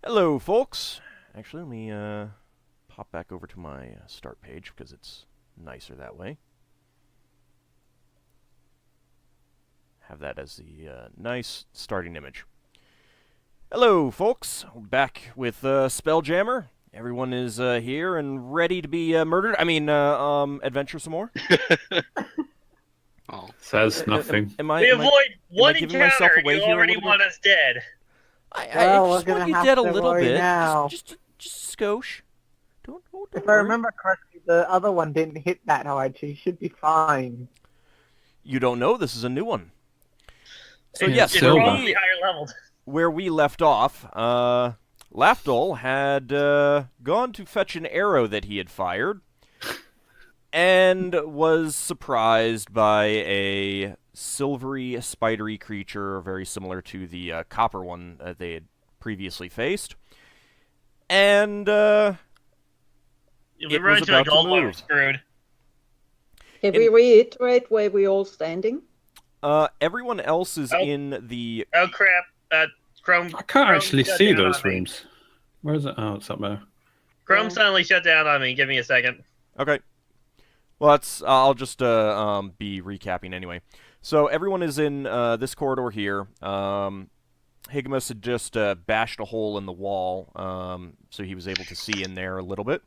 Hello, folks. Actually, let me pop back over to my start page because it's nicer that way. Have that as the nice starting image. Hello, folks. We're back with Spelljammer. Everyone is here and ready to be murdered. Adventure some more. Oh, says nothing. We avoid one giving myself encounter, away you here a already little want us dead. I just want you dead a little bit. Now. Just a skosh. Don't If I worry. remember correctly, the other one didn't hit that hard, so you should be fine. You don't know. This is a new one. So Yeah, yes, It's Silver. probably higher leveled. where we left off, Lafdul had gone to fetch an arrow that he had fired, and was surprised by a silvery, spidery creature very similar to the copper one that they had previously faced. And If we It run was into a about to gold one, we're move. screwed. Can we reiterate where we all standing? everyone else is Oh. in the... Oh crap. Chrome. I can't Chrome actually shut see down those on me. rooms. Where is it? Oh, it's up there. Chrome Yeah. suddenly shut down on me. Give me a second. Okay. Well, I'll just be recapping anyway. So everyone is in this corridor here. Higgimus had just bashed a hole in the wall, so he was able to see in there a little bit.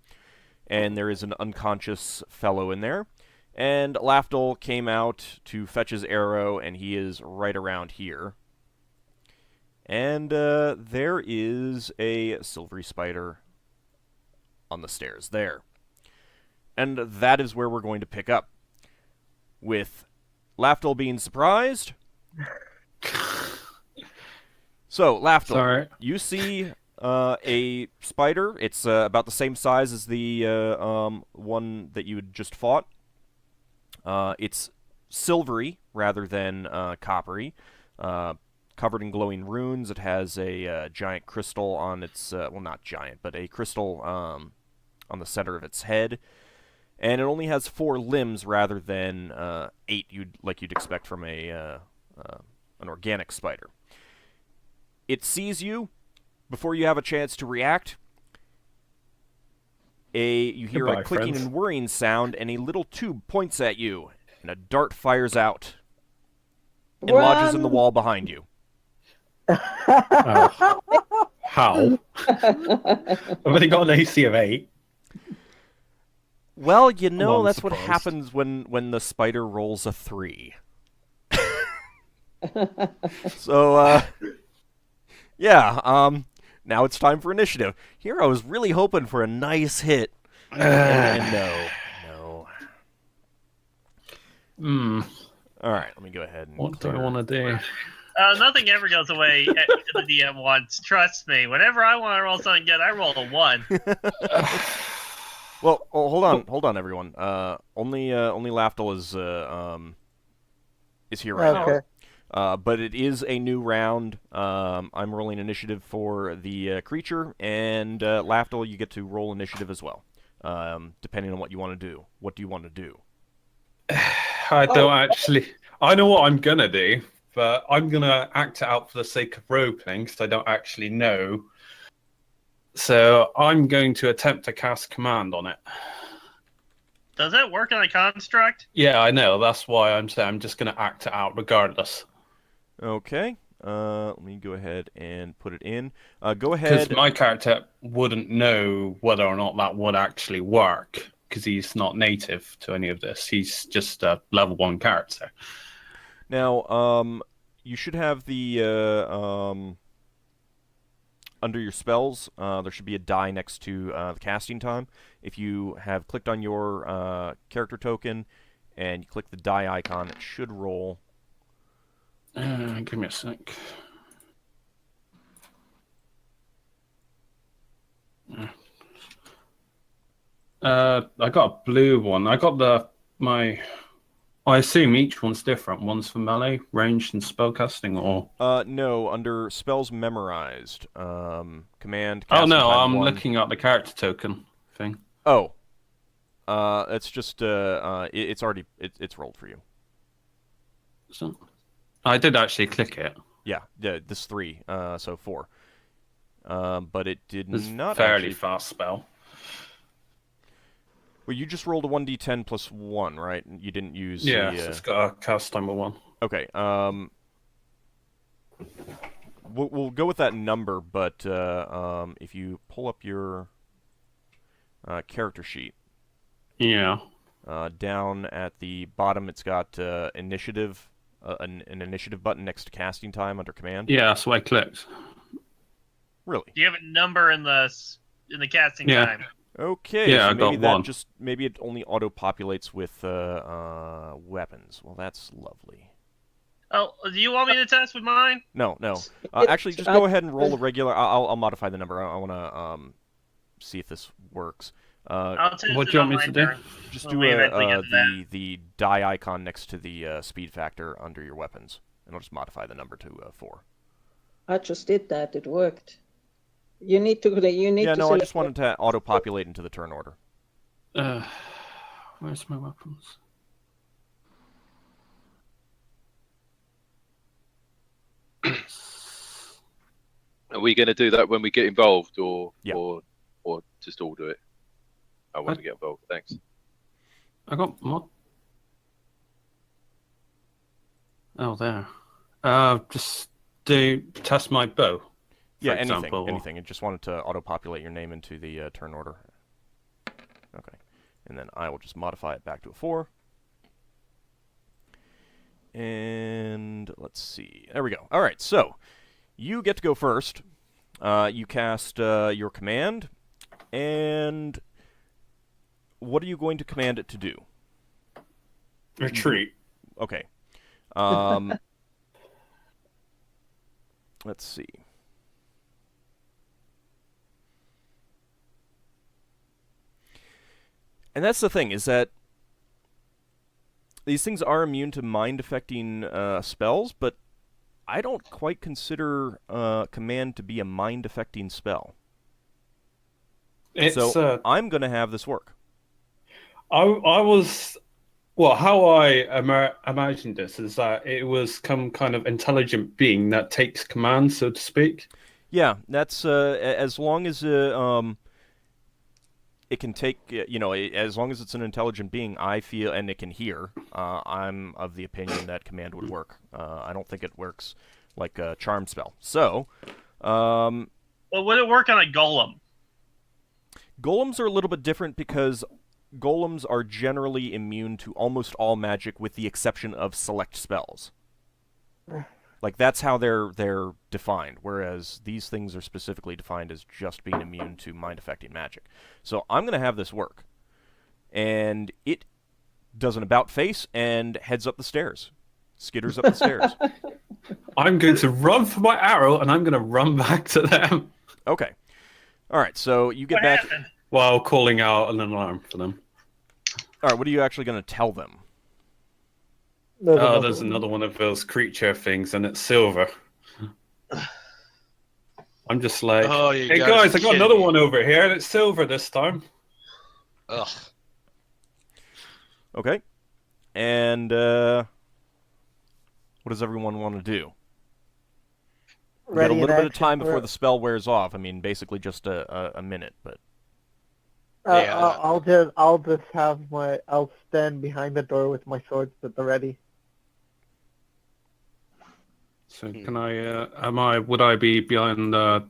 And there is an unconscious fellow in there. And Lafdul came out to fetch his arrow, and he is right around here. And there is a silvery spider on the stairs there. And that is where we're going to pick up. With Lafdul being surprised. So, Lafdul, Sorry. you see a spider. It's about the same size as the one that you had just fought. It's silvery rather than coppery. Covered in glowing runes. It has a giant crystal on its... well, not giant, but a crystal on the center of its head. And it only has 4 limbs rather than 8 you'd expect from an organic spider. It sees you before you have a chance to react. You hear Goodbye, a clicking friends. and whirring sound, and a little tube points at you, and a dart fires out and lodges in the wall behind you. Oh. How? I've only got an AC of 8. Well, you know, I'm that's what surprised. happens when the spider rolls a 3. So, yeah, now it's time for initiative. Here I was really hoping for a nice hit. And no. Alright, let me go ahead and What do I clear. want to do? Nothing ever goes away the DM wants. Trust me. Whenever I want to roll something good, I roll a 1. Well, hold on, everyone. Only Lafdul is here right Okay. now. But it is a new round. I'm rolling initiative for the creature, and Lafdul, you get to roll initiative as well, depending on what you want to do. What do you want to do? I don't actually... I know what I'm going to do, but I'm going to act it out for the sake of role-playing, because I don't actually know. So I'm going to attempt to cast command on it. Does that work on a construct? Yeah, I know. That's why I'm saying I'm just going to act it out regardless. Okay. Let me go ahead and put it in. Go Because ahead. my character wouldn't know whether or not that would actually work, because he's not native to any of this. He's just a level 1 character. Now, you should have the under your spells. There should be a die next to the casting time. If you have clicked on your character token and you click the die icon, it should roll. Give me a sec. I got a blue one. I got I assume each one's different. One's for melee, ranged, and spellcasting, or... No, under spells memorized. Command. Oh Casting no, time I'm 1. looking at the character token thing. Oh. It's just it's already it's rolled for you. So, I did actually click it. Yeah, this 3. So 4. but it did It's not fairly actually... fast spell. Well, you just rolled a 1d10 plus 1, right? You didn't use Yeah, the... it's got a cast time of 1. Okay, we'll go with that number, but if you pull up your character sheet, Yeah. down at the bottom, it's got initiative, an initiative button next to casting time under command. Yeah, that's what I clicked. Really? Do you have a number in the casting Yeah. time? Okay, Yeah, so I got maybe that one. maybe it only auto-populates with weapons. Well, that's lovely. Oh, do you want me to test with mine? No. It- Actually, just go ahead and roll a regular. I'll modify the number. I want to see if this works. I'll test What it do you on want me to my do? turn. Just When do we eventually get to that. the die icon next to the speed factor under your weapons, and I'll just modify the number to 4. I just did that. It worked. You need to. You need Yeah, to no, I select just wanted to auto-populate into the turn order. Where's my weapons? Are we going to do that when we get involved, or Yeah. or just all do it? Oh, when we get involved. Thanks. I got what? Oh, there. Just test my bow. Yeah, for anything, example. anything. I just wanted to auto-populate your name into the turn order. Okay, and then I will just modify it back to a 4. And let's see. There we go. All right, so you get to go first. You cast your command, and what are you going to command it to do? Retreat. Okay. Let's see. And that's the thing, is that these things are immune to mind-affecting spells, but I don't quite consider command to be a mind-affecting spell. It's So I'm going to have this work. I was well. How I imagined this is that it was some kind of intelligent being that takes command, so to speak. Yeah, that's as long as it can take, as long as it's an intelligent being, I feel, and it can hear, I'm of the opinion that command would work. I don't think it works like a charm spell. So, Well, would it work on a golem? golems are a little bit different because golems are generally immune to almost all magic with the exception of select spells. Like, that's how they're defined, whereas these things are specifically defined as just being immune to mind-affecting magic. So I'm going to have this work. And it does an about-face and heads up the stairs. Skitters up the stairs. I'm going to run for my arrow, and I'm going to run back to them Okay. All right, so you get What back... happened? while calling out an alarm for them. All right, what are you actually going to tell them? There's another one of those creature things, and it's silver. I'm just like, Oh, you hey gotta guys, be I got kidding another me. one over here, and it's silver this time. Ugh. Okay. And what does everyone want to do? We got a Ready in little bit of action time for- before the spell wears off. I mean, basically just a minute, but... Yeah. I'll just I'll stand behind the door with my swords at the ready. So can I? Would I be behind the?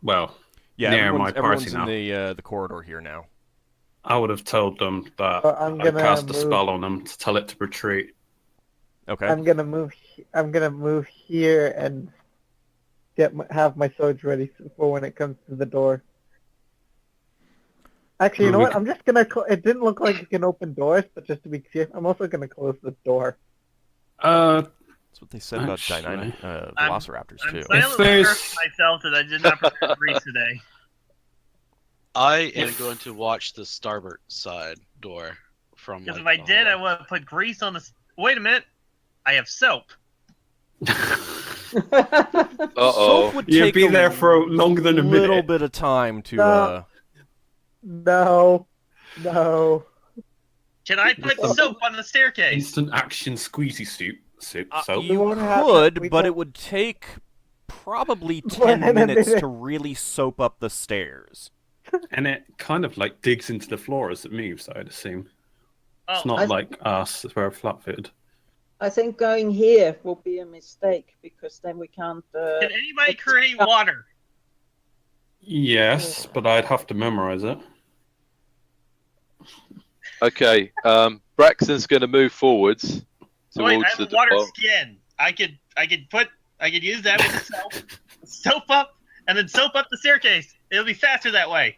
Well, Yeah, near everyone's, my party everyone's now. in the corridor here now. I would have told them that I'm I gonna cast a move- spell on them to tell it to retreat. Okay. I'm gonna move here and have my swords ready for when it comes to the door. Actually, you know what? I'm just gonna. It didn't look like you can open doors, but just to be clear, I'm also gonna close the door. That's what they said about Actually, velociraptors, I'm too. silently there's- cursing myself that I did not prepare grease today. I am going to watch the starboard side door from. Because like, if I the did, I hallway. would have put grease on the... Wait a minute. I have soap. Uh-oh. Soap would You'd take be a there for longer than a little minute. bit of time to... No. Can I put soap on the staircase? Instant action squeezy soup. You We won't have- could, we but don't- it would take probably More 10 than a minutes minute. to really soap up the stairs. And it kind of like digs into the floor as it moves, I'd assume. It's Oh, not I- like us, we're flat-footed. I think going here will be a mistake because then we can't. can anybody create water? Yes, but I'd have to memorize it. Okay, Braxton's going to move forwards Oh, wait, I towards have a the water door. skin. I could use that with soap up, and then soap up the staircase. It'll be faster that way.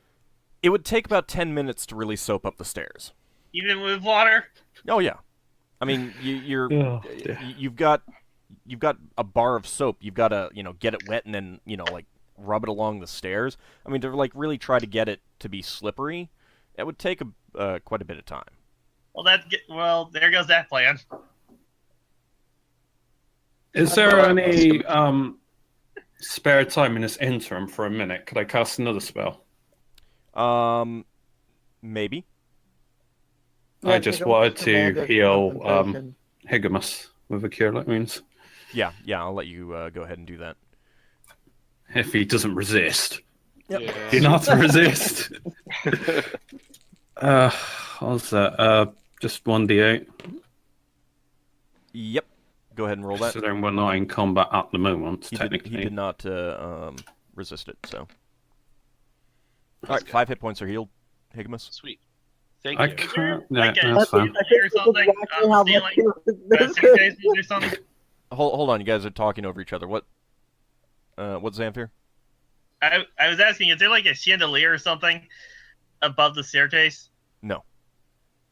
It would take about 10 minutes to really soap up the stairs. Even with water. Oh yeah, I mean Oh, dear. you've got a bar of soap. You've got to get it wet and then like rub it along the stairs. I mean, to like really try to get it to be slippery, it would take quite a bit of time. Well, there goes that plan. Is there any spare time in this interim for a minute? Could I cast another spell? Maybe. I just wanted to Commander heal concentration. Higgimus with a cure light wounds. Yeah, I'll let you go ahead and do that. If he doesn't resist. Yep. Yeah. Do not resist. What's that? Just 1d8. Yep. Go ahead and roll that. Considering we're not in combat at the moment, He technically. did not resist it. So. All right, 5 hit points are healed, Higgimus. Sweet. Thank I you. can't. Like Yeah, a- that's fine. Or something exactly on how the much ceiling. this Staircases or something. Hold on, you guys are talking over each other. What's Xanfyr? I was asking, is there like a chandelier or something above the staircase? No.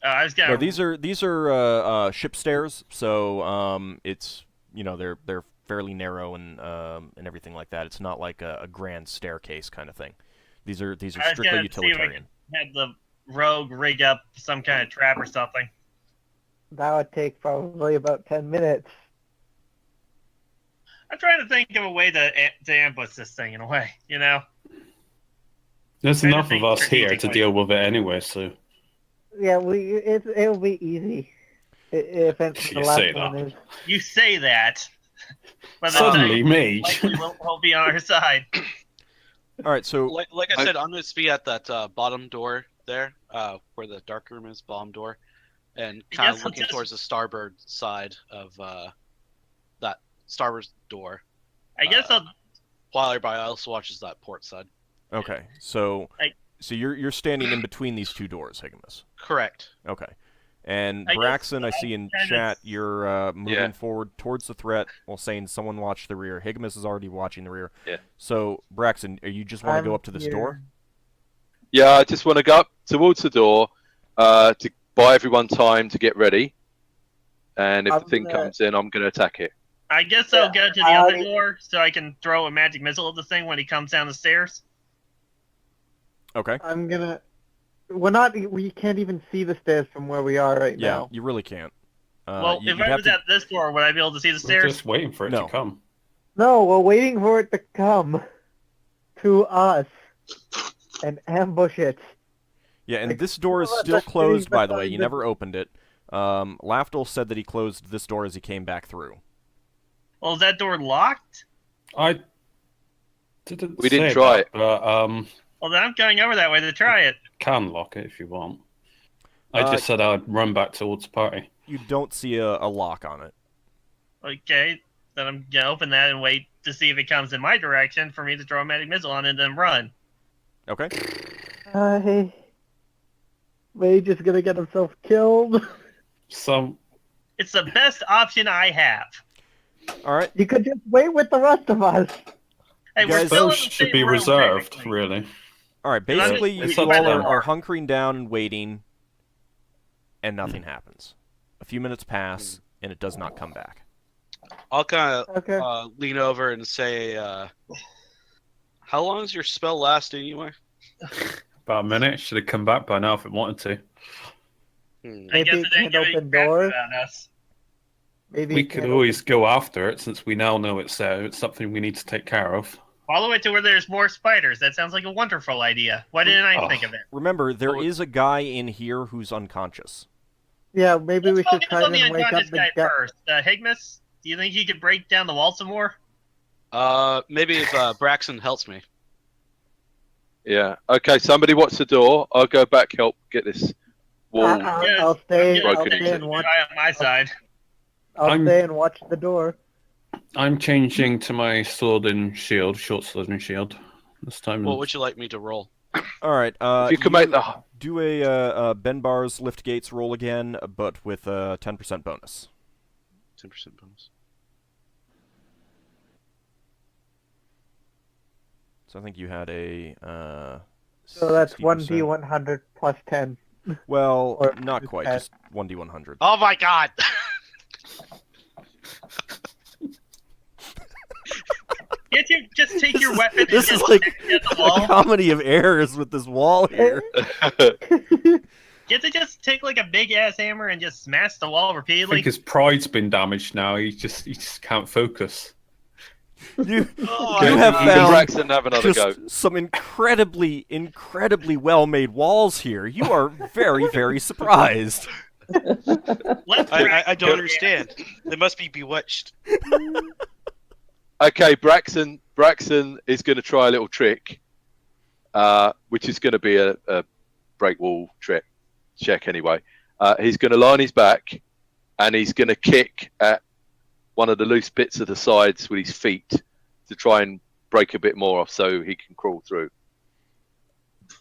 I was gonna. No, these are ship stairs, so it's they're fairly narrow and everything like that. It's not like a grand staircase kind of thing. These are I was strictly gonna see if I utilitarian. had the rogue rig up some kind of trap or something. That would take probably about 10 minutes. I'm trying to think of a way to ambush this thing in a way, There's Trying to enough of think us here to strategically. deal with it anyway, so. Yeah, it'll be easy. If it's You the last say one that. is. You say that, but the Suddenly, thing mage. likely won't be on our side. All right, so Like I said, I'm going to be at that bottom door there, where the dark room is, bottom door, and kind guess of I'll looking just- towards the starboard side of that starboard door. I guess While everybody else watches that port side. okay, so I- you're standing in between these two doors, Higgimus. Correct. Okay. And I guess Braxon, I see in kinda- chat you're moving Yeah. forward towards the threat while saying someone watch the rear. Higgimus is already watching the rear. Yeah. So, Braxon, you just want to go I'm up to this here. door? Yeah, I just want to go up towards the door to buy everyone time to get ready. And if I'm the thing gonna- comes in, I'm going to attack it. I guess I'll go to the I other already- door so I can throw a magic missile at the thing when he comes down the stairs. Okay. I'm gonna. We can't even see the stairs from where we are right Yeah, now. you really can't. Well, you'd if I have was to- at this door, would I be able to see the We're stairs? just waiting for it No. to come. No, we're waiting for it to come to us and ambush it. Yeah, and like, this door is well, still that's closed, sitting by the way. beside You the- never opened it. Lafdul said that he closed this door as he came back through. Well, is that door locked? I didn't We didn't say try that, it. but Well, then I'm going over that way to try it. can lock it if you want. I Uh, just said I'd run back towards the party. You don't see a lock on it. Okay, then I'm gonna open that and wait to see if it comes in my direction for me to throw a magic missile on it and then run. Okay. Mage is gonna get himself killed. So It's the best option I have. All right. You could just wait with the rest of us. Hey, we're Guys, still in those the should same be room, reserved, technically. really. All right. And I'm Basically, just- you it's up all to them. are hunkering down and waiting, and nothing happens. A few minutes pass, and it does not come back. I'll kind of Okay. lean over and say, how long does your spell last anyway? About a minute. Should have come back by now if it wanted to. Hmm. I Maybe guess it it didn't can give any open crap doors. about us. Maybe We it could can't always go after it since we now know it's there. It's something we need to take care of. Follow it to where there's more spiders. That sounds like a wonderful idea. Why didn't I think of it? Remember, there Oh. is a guy in here who's unconscious. Yeah, maybe we Let's should focus try on the and wake up unconscious the guy guy. first. Higmus, do you think he could break down the wall some more? Maybe if Braxon helps me. Yeah. Okay. Somebody watch the door. I'll go back help get this wall. I'll stay. I'll broken stay into. and watch. Guy on my side. I'll stay and watch the door. I'm changing to my sword and shield, short sword and shield this time. What would you like me to roll? All right. If you can make the do a Ben Bar's lift gates roll again, but with a 10% bonus. 10% bonus. So I think you had a. So that's 60%. 1d100 plus 10. Well, Or not quite. 10. Just 1d100. Oh my god! Can't you just take your weapon and This just is like stick it at the a wall? comedy of errors with this wall here. Can't they just take like a big ass hammer and just smash the wall I repeatedly? think his pride's been damaged now. He just can't focus. You Oh, You my have God. found Braxton have another go. just some incredibly well-made walls here. You are very, very surprised. Let's I don't understand. They must be bewitched. Okay, Braxton is going to try a little trick, which is going to be a break wall check anyway. He's going to lie on his back, and he's going to kick at one of the loose bits of the sides with his feet to try and break a bit more off so he can crawl through.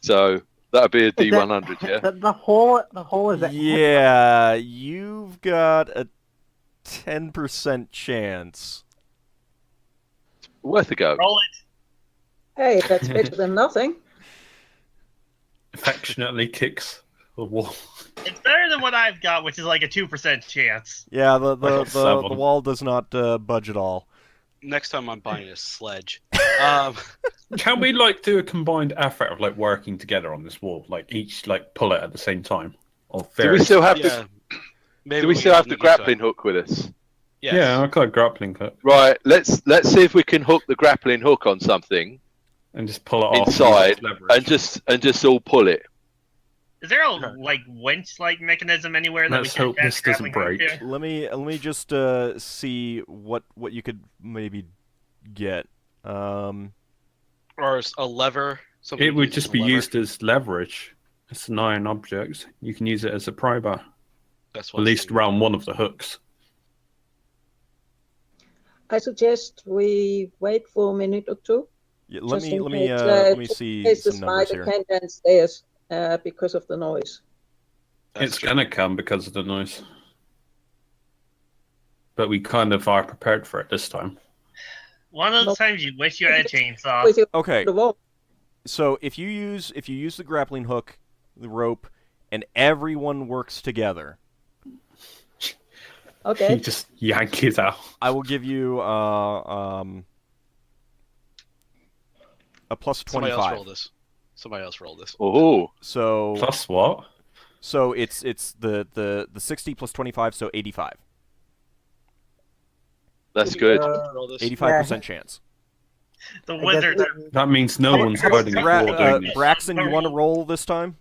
So that'll be a D100, yeah? The hole is. Yeah, you've got a 10% chance. Worth a go. roll it. Hey, that's better than nothing. Affectionately kicks the wall. It's better than what I've got, which is like a 2% chance. Yeah, the Like a seven. wall does not budge at all. Next time I'm buying a sledge. Can we like do a combined effort of like working together on this wall, like each like pull it at the same time? Or Do we still have Yeah. the Maybe Do we still all have the need to- grappling hook with us? Yes. Yeah, I got a grappling hook Right. Let's see if we can hook the grappling hook on something and just pull it off inside leverage. and just all pull it. Is there a like winch-like mechanism anywhere that Let's we can hope attach this doesn't grappling hook break. to? Let me just see what you could maybe get. Or a lever. something It would used just as a be lever. used as leverage. It's an iron object. You can use it as a pry bar. That's At what least around one of the hooks. I suggest we wait for a minute or two. Yeah, let Just me in let me case, let me just see in case the some numbers spider here. came downstairs because of the noise. It's gonna come because of the noise. But we kind of are prepared for it this time. One of those Nope. times you wish you had a chainsaw. With your Okay, the wall. so if you use the grappling hook, the rope, and everyone works together, You Okay. just yank it out. I will give you a plus Somebody else 25. roll this. Somebody else roll this. Oh, So Plus what? so it's the 60 plus 25, so 85. that's good. Roll this. 85% chance. The I guess wizards are. That means no one's hiding the Bra- floor doing this. Braxon, you want to roll this time?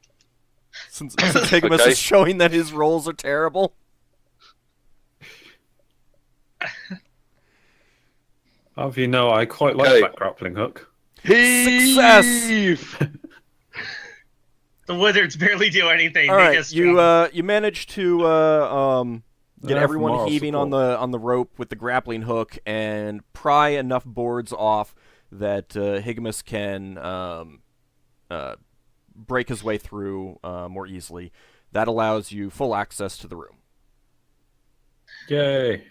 Since Higgimus Okay. is showing that his rolls are terrible. How do you know I quite like Okay. that grappling hook? Success! Heave! The wizards barely do anything. All They right, just you managed to get Enough everyone moral heaving support. on the rope with the grappling hook and pry enough boards off that Higgimus can break his way through more easily. That allows you full access to the room. Yay.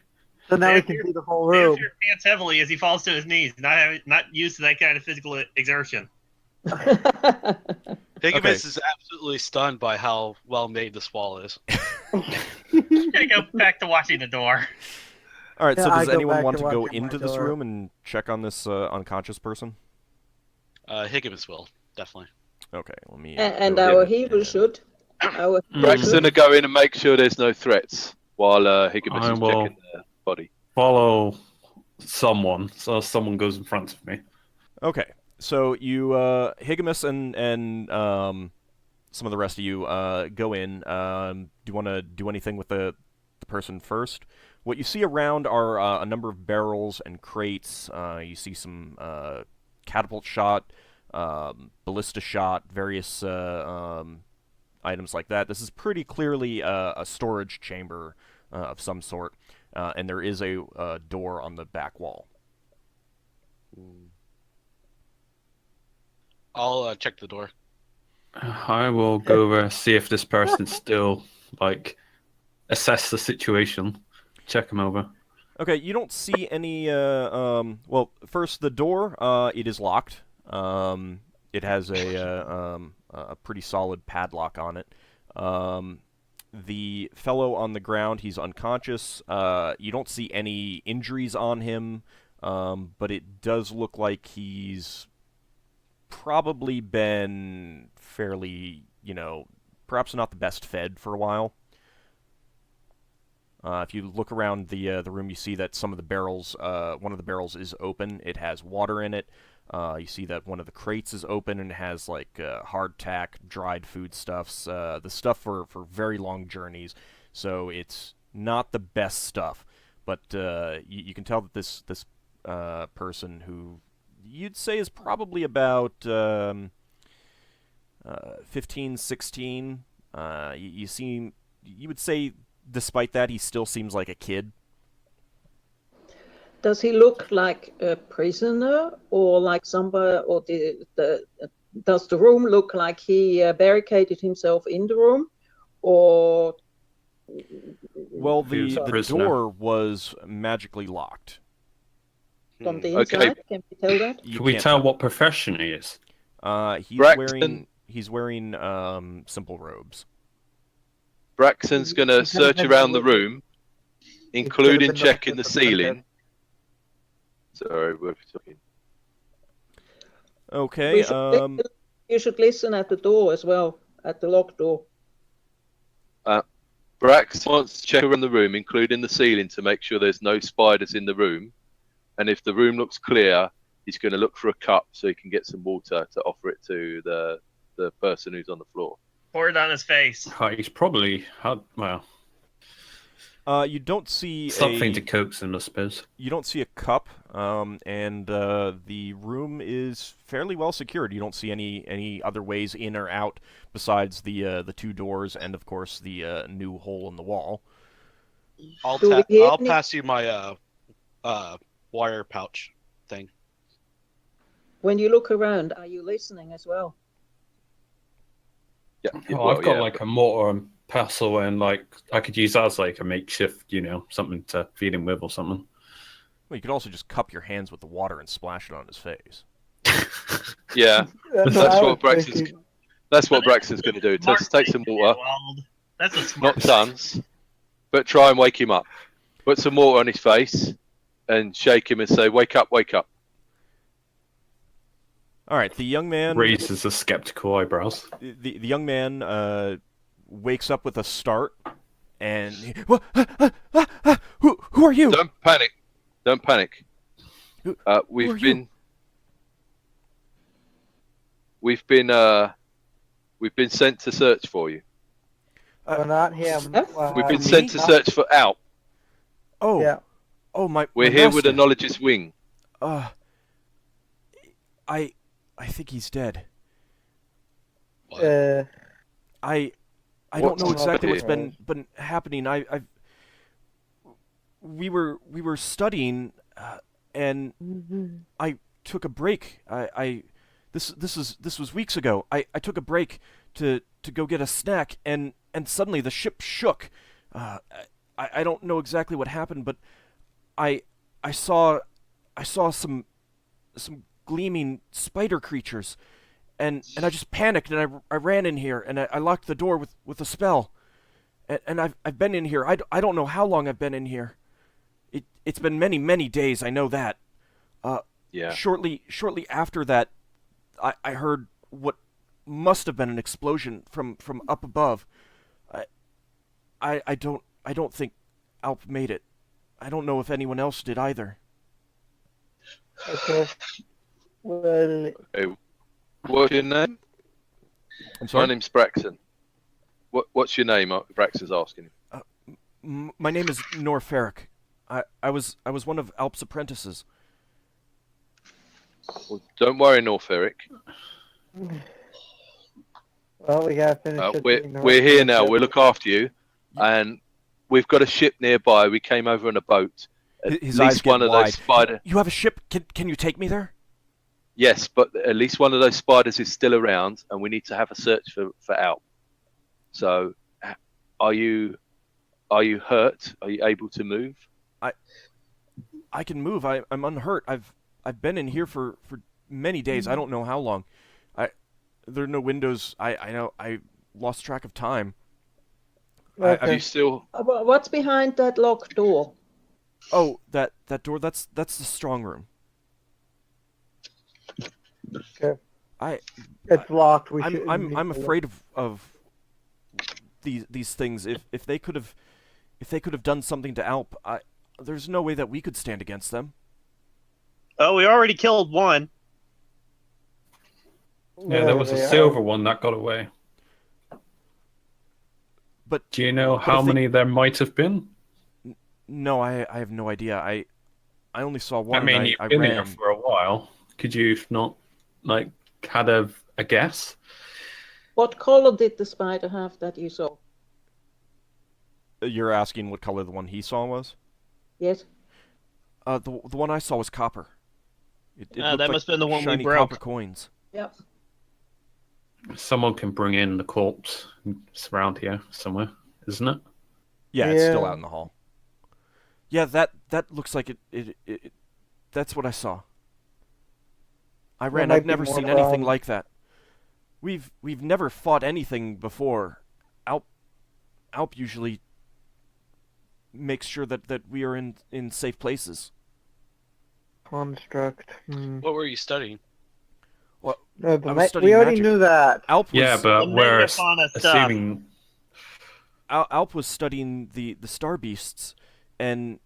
So now They we have can your- see the whole They have room. your pants heavily as he falls to his knees, not used to that kind of physical exertion. Higgimus Okay. is absolutely stunned by how well made this wall is. I go back to watching the door. All right, so Yeah, I does go anyone back want to to go watching my into this door. room and check on this unconscious person? Higgimus will, definitely. Okay, let me. And go our ahead hero and- should. Our hero Braxton should. to go in and make sure there's no threats while Higgimus I is will. checking the body. Follow someone, so someone goes in front of me. Okay, so you, Higgimus and some of the rest of you go in. Do you want to do anything with the person first, What you see around are a number of barrels and crates. You see some catapult shot, ballista shot, various items like that. This is pretty clearly a storage chamber of some sort, and there is a door on the back wall. I'll check the door. I will go over see if this person's still like assess the situation, check him over. Okay, you don't see any. Well, first the door. It is locked. It has a pretty solid padlock on it. The fellow on the ground, he's unconscious. You don't see any injuries on him, but it does look like he's probably been fairly, perhaps not the best fed for a while. If you look around the room, you see that some of the barrels, one of the barrels is open. It has water in it. You see that one of the crates is open and has like hardtack, dried foodstuffs, the stuff for very long journeys. So it's not the best stuff, but you can tell that this person, who you'd say is probably about 15, 16, you would say, despite that, he still seems like a kid. Does he look like a prisoner, or like somebody, or does the room look like he barricaded himself in the room, or? Well, He was a the prisoner. door was magically locked. From the Okay. inside, can we tell that? You Can we can't tell what profession he is? He's Braxton. wearing simple robes. Braxton's going to search around the room, including been checking the the military. ceiling. Sorry, we're talking. Okay. You should listen at the door as well, at the locked door. Braxton wants to check around the room, including the ceiling, to make sure there's no spiders in the room. And if the room looks clear, he's going to look for a cup so he can get some water to offer it to the person who's on the floor. Pour it on his face. He's probably had, well, You don't see something to coax him, I suppose. You don't see a cup, and the room is fairly well secured. You don't see any other ways in or out besides the two doors and, of course, the new hole in the wall. I'll Do we hear I'll any- pass you my wire pouch thing. When you look around, are you listening as well? Yeah, Oh, I've got like a mortar and pestle, and like I could use that as like a makeshift, something to feed him with or something. Well, you could also just cup your hands with the water and splash it on his face. Yeah, That's I what was Braxton's- thinking. that's what Braxton's going to do. Smart Just take thing some to do, water, Ald. That's a smart not thing. tons, but try and wake him up. Put some water on his face and shake him and say, "Wake up, wake up." All right, the young man Raises the skeptical eyebrows. the young man wakes up with a start, and who are you? Don't panic. Don't panic. Who are you? We've been sent to search for you. Well, not him. Huh? Well, We've been me? sent to search for Alp. Oh, Yeah. oh my! We're my here with master. a knowledge's wing. I think he's dead. Uh, I don't know What's exactly what's happening? been happening. We were studying, and I took a break. This was weeks ago. I took a break to go get a snack, and suddenly the ship shook. I don't know exactly what happened, but I saw some gleaming spider creatures, and I just panicked, and I ran in here, and I locked the door with a spell, and I've been in here. I don't know how long I've been in here. It's been many days. I know that. Yeah. Shortly after that, I heard what must have been an explosion from up above. I don't think Alp made it. I don't know if anyone else did either. okay. Well, What's your name? I'm My sorry. name's Braxton. What's your name? Braxton's asking. My name is Norferic. I was one of Alp's apprentices. Well, don't worry, Northeric. Well, we gotta finish. We're here now. We'll look after you, and we've got a ship nearby. We came over on a boat. His eyes get one of wide. those spider. You have a ship? Can you take me there? Yes, but at least one of those spiders is still around, and we need to have a search for Alp. So, are you hurt? Are you able to move? I can move. I'm unhurt. I've been in here for many days. I don't know how long. There are no windows. I know. I lost track of time. Have you still? What's behind that locked door? Oh, that door. That's the strong room. Okay. I It's locked. I'm afraid of these things. If they could have done something to Alp, there's no way that we could stand against them. Oh, we already killed one. Yeah, there was a silver one that got away. But do you know how many there might have been? No, I have no idea. I only saw one. I mean, you've been here for a while. Could you not, had a guess? What color did the spider have that you saw? You're asking what color the one he saw was? Yes. The one I saw was copper. It that looked must have been the one we shiny broke. Copper coins. Yep. Someone can bring in the corpse. It's around here somewhere, isn't it? Yeah, it's still out in the hall. Yeah, that looks like it. That's what I saw. I ran. I've never seen anything like that. We've never fought anything before. Alp usually makes sure that we are in safe places. Construct. What were you studying? Well, No, I was studying we already magic. knew that. Alp was, Yeah, but we're Megafauna assuming. Alp was studying the star beasts, and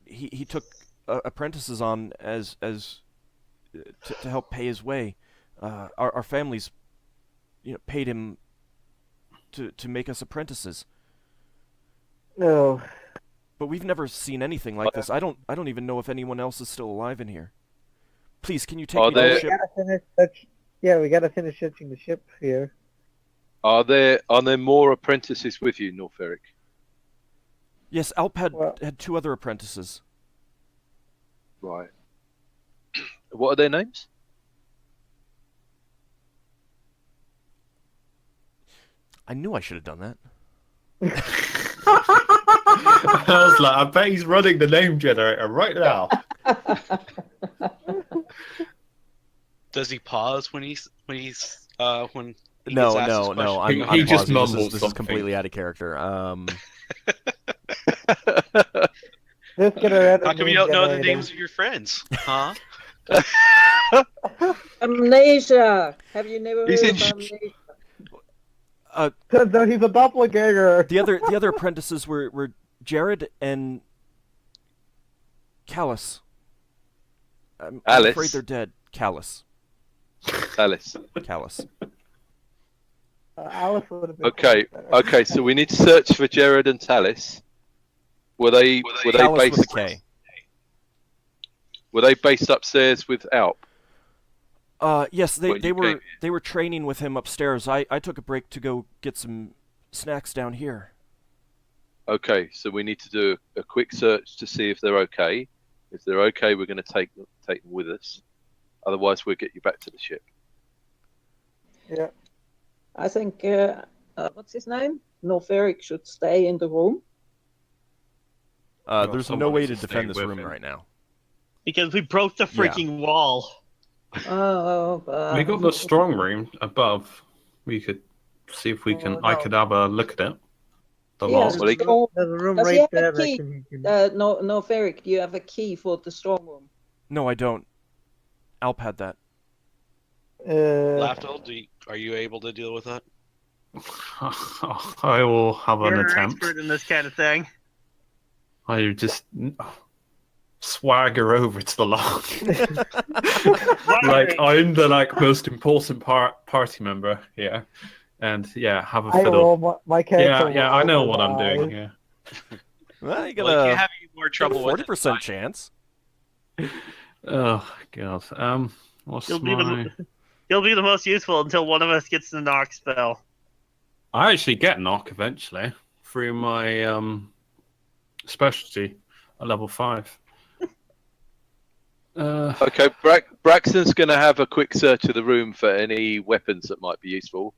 he took apprentices on as to help pay his way. Our families, paid him to make us apprentices. No. But we've never seen anything like this. I don't even know if anyone else is still alive in here. Please, can you take me to the ship? We gotta finish searching the ship here. Are there more apprentices with you, Northeric? Yes, Alp had two other apprentices. Right. What are their names? I knew I should have done that. I was like, I bet he's running the name generator right now. Does he pause when he No. gets asked this No. question? I'm He just pausing. mumbled This is something. completely out of character. Let's get a How come you don't know the names of your friends? Huh? Amnesia. Have you never He's heard in of amnesia? No, he's a doppelganger. The other apprentices were Jared and Callus. I'm Alice. afraid they're dead. Callus. Alice. Callus. Alice would have been Okay. better. Okay. So we need to search for Jared and Talis. Were they Callus based? with a K. Were they based upstairs with Alp? Yes, When they you were came they were training with him upstairs. I took a break to go get some snacks down here. Okay. So we need to do a quick search to see if they're okay. If they're okay, we're going to take them with us. Otherwise, we'll get you back to the ship. Yeah. I think, what's his name? Northeric should stay in the room. There's no someone way has to to stay defend this with room him. right now. Because we broke the freaking wall. Oh, We got the strong room above. We could see if we can. Oh, I no. could have a look at it. The Yeah, lock. Well, he- strong- There's a room Does he right have a there that key? can. Northeric, do you have a key for the strong room? No, I don't. Alp had that. Lafdul, are you able to deal with that? I will have an You're an attempt. expert in this kind of thing. I just swagger over to the lock. I'm the most important party member here, and have a I fiddle. roll my character. Yeah, I know rolls what I'm doing. live. Yeah. Well, you got Well, you a have more trouble with it. 40% chance. Oh god. What's You'll be my? You'll be the most useful until one of us gets the knock spell. I actually get knock eventually through my specialty at level 5. Okay, Braxton's going to have a quick search of the room for any weapons that might be useful.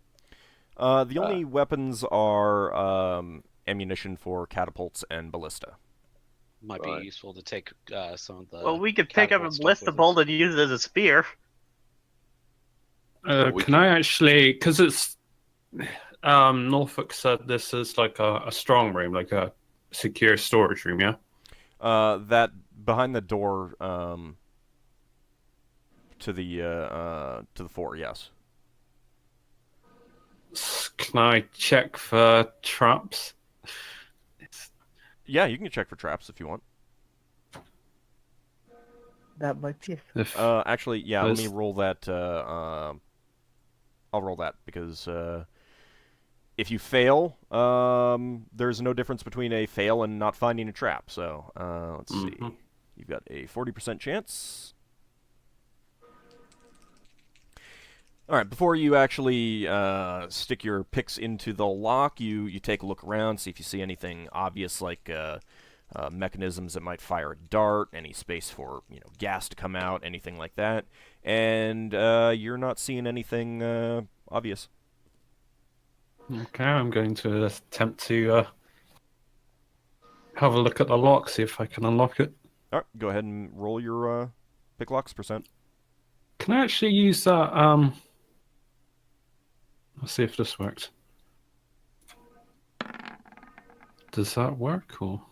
The only weapons are ammunition for catapults and ballista. Might Right. be useful to take some of the. Well, we could pick up a catapult stuff ballista with us. bolt and use it as a spear. we Can I actually? Because it's Norfolk said this is like a strong room, like a secure storage room. Yeah. That behind the door to the fort, yes. Can I check for traps? Yeah, you can check for traps if you want. That might be. If Actually, yeah, let me There's- roll that. I'll roll that because if you fail, there's no difference between a fail and not finding a trap. So let's see. Mhm. You've got a 40% chance. All right, before you actually stick your picks into the lock, you take a look around, see if you see anything obvious like mechanisms that might fire a dart, any space for gas to come out, anything like that, and you're not seeing anything obvious. Okay, I'm going to attempt to have a look at the lock, see if I can unlock it. All right, go ahead and roll your pick locks percent. Can I actually use that? Let's see if this worked. Does that work or?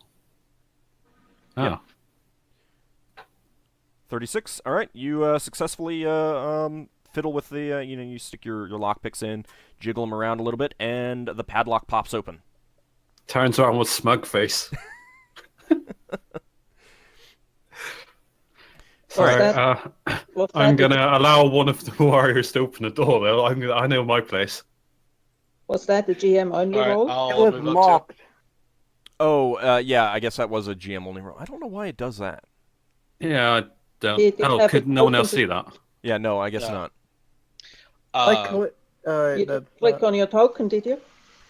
Ah, Yeah. 36. All right, you successfully fiddle with the you stick your lockpicks in, jiggle them around a little bit, and the padlock pops open. turns around with smug face. So, that- What's I'm that? gonna allow one of the warriors to open the door. Though I know my place. Was that the GM only All right, roll? It I'll was move up locked. Oh, yeah, I guess that was a GM only roll. I don't know why it does that. Yeah, I don't. Did you Oh, have could it no one open else to- see that? Yeah, no, I guess Yeah. not. You That's, click on your token, did you?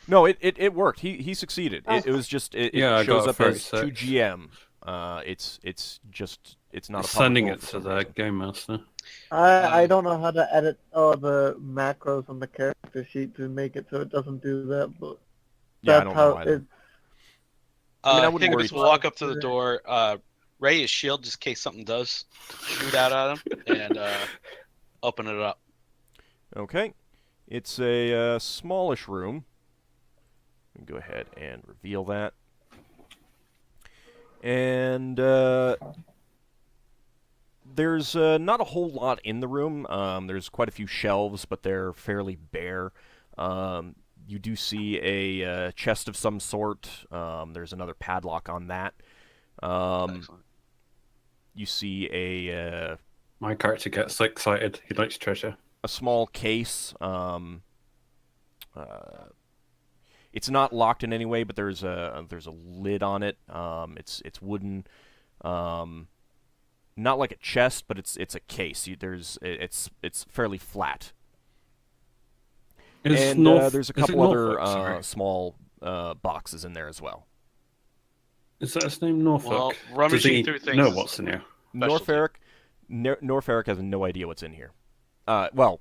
No, it worked. He succeeded. It was just it Yeah, I shows got up as 36. to GM. It's not a public Sending roll it for to some the reason. game master. I don't know how to edit all the macros on the character sheet to make it so it doesn't do that, but Yeah, I that's don't how know either. it. I mean, I wouldn't worry Higgimus will walk up to the door, ready his shield just in case something does shoot out at him, and open it up. Okay, it's a smallish room. Go ahead and reveal that. And there's not a whole lot in the room. There's quite a few shelves, but they're fairly bare. You do see a chest of some sort. There's another padlock on that. Excellent. You see a My character gets excited. He likes treasure. small case. It's not locked in any way, but there's a lid on it. It's wooden. Not like a chest, but it's a case. It's fairly flat. Is And North, there's a is it couple other Norfolk, sorry? small boxes in there as well. Is that his name, Norfolk? Well, Does rummaging he through things know is- what's in here? Specialty. Norferic has no idea what's in here. Well,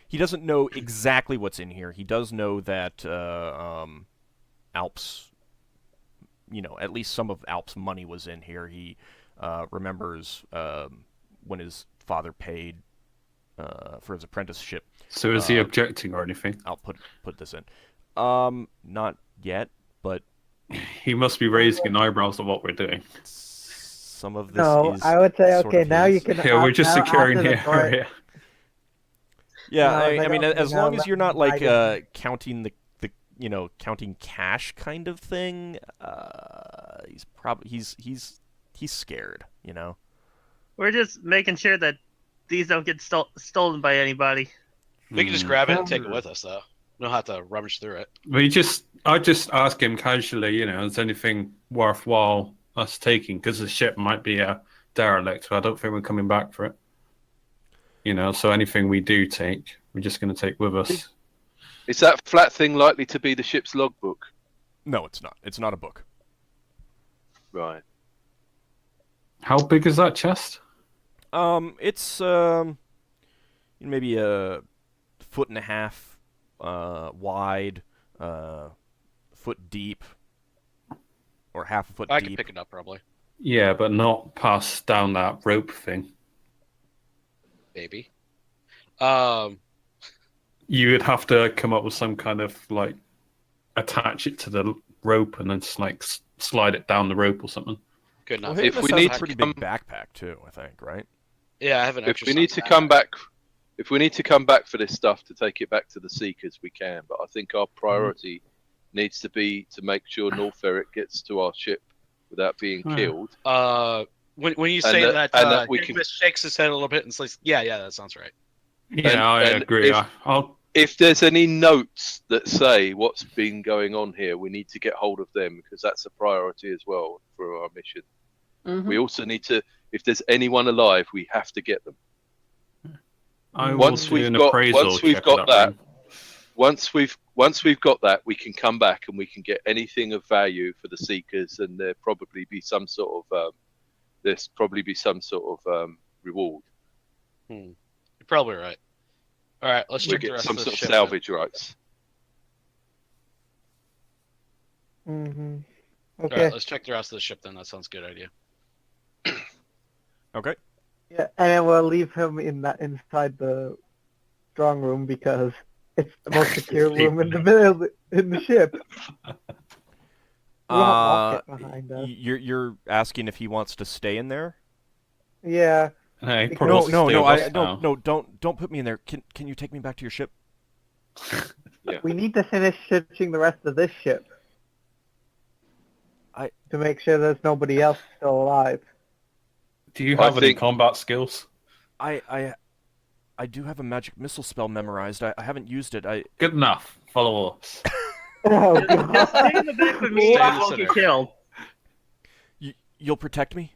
he doesn't know exactly what's in here. He does know that Alp's, at least some of Alp's money was in here. He remembers when his father paid for his apprenticeship. So is he objecting or anything? I'll put this in. Not yet, but He must be raising eyebrows at what we're doing. some of this No, is I would say sort okay. of Now his. you can. Yeah, we're just now securing after the the door- area. Yeah, No, I they mean, don't as know long as you're not like hiding. counting the counting cash kind of thing, he's probably he's scared, We're just making sure that these don't get stolen by anybody. We can just grab it and take it with us, though. know how to rummage through it. I just ask him casually, you know, is anything worthwhile us taking? Because the ship might be a derelict, so I don't think we're coming back for it. You know, so anything we do take, we're just going to take with us. Is that flat thing likely to be the ship's logbook? No, it's not. It's not a book. Right. How big is that chest? It's maybe a 1.5 foot wide, foot deep, or half a foot I deep. can pick it up probably. Yeah, but not pass down that rope thing. Maybe. You would have to come up with some kind of like attach it to the rope and then just like slide it down the rope or something. Good enough. Well, If Higgimus we has need a to pretty come- big backpack too, I think, right? Yeah, I have an If extra. we need to come back, if we need to come back for this stuff to take it back to the Seekers, we can. But I think our priority needs to be to make sure Norfolk gets to our ship without being killed. When you And say that- that, and that we can- Higgimus shakes his head a little bit and says, "Yeah, that sounds right." Yeah, I and agree. if- I'll If there's any notes that say what's been going on here, we need to get hold of them because that's a priority as well for our mission. Mhm. We also need to, if there's anyone alive, we have to get them. I will Once do we've an got- appraisal once we've check got of that, room. Once we've got that, we can come back and we can get anything of value for the Seekers, and there'll probably be some sort of reward. You're probably right. All right, let's We check the get rest some of the sort of ship. salvage rights. Mm-hmm. All Okay. right, let's check the rest of the ship then. That sounds a good idea. Okay. Yeah, and then we'll leave him inside the strong room because it's the most secure room in the ship. We won't lock it behind us. You're asking if he wants to stay in there? Yeah. Hey, No, probably No, stay no, with us now. don't put me in there. Can you take me back to your ship? We need to finish searching the rest of this ship. To make sure there's nobody else still alive. Do you I have any think- combat skills? I do have a magic missile spell memorized. I haven't used it. Good enough. Follow us. Oh, Just stay in the back with me Stay in and the you won't get center. killed. You'll protect me?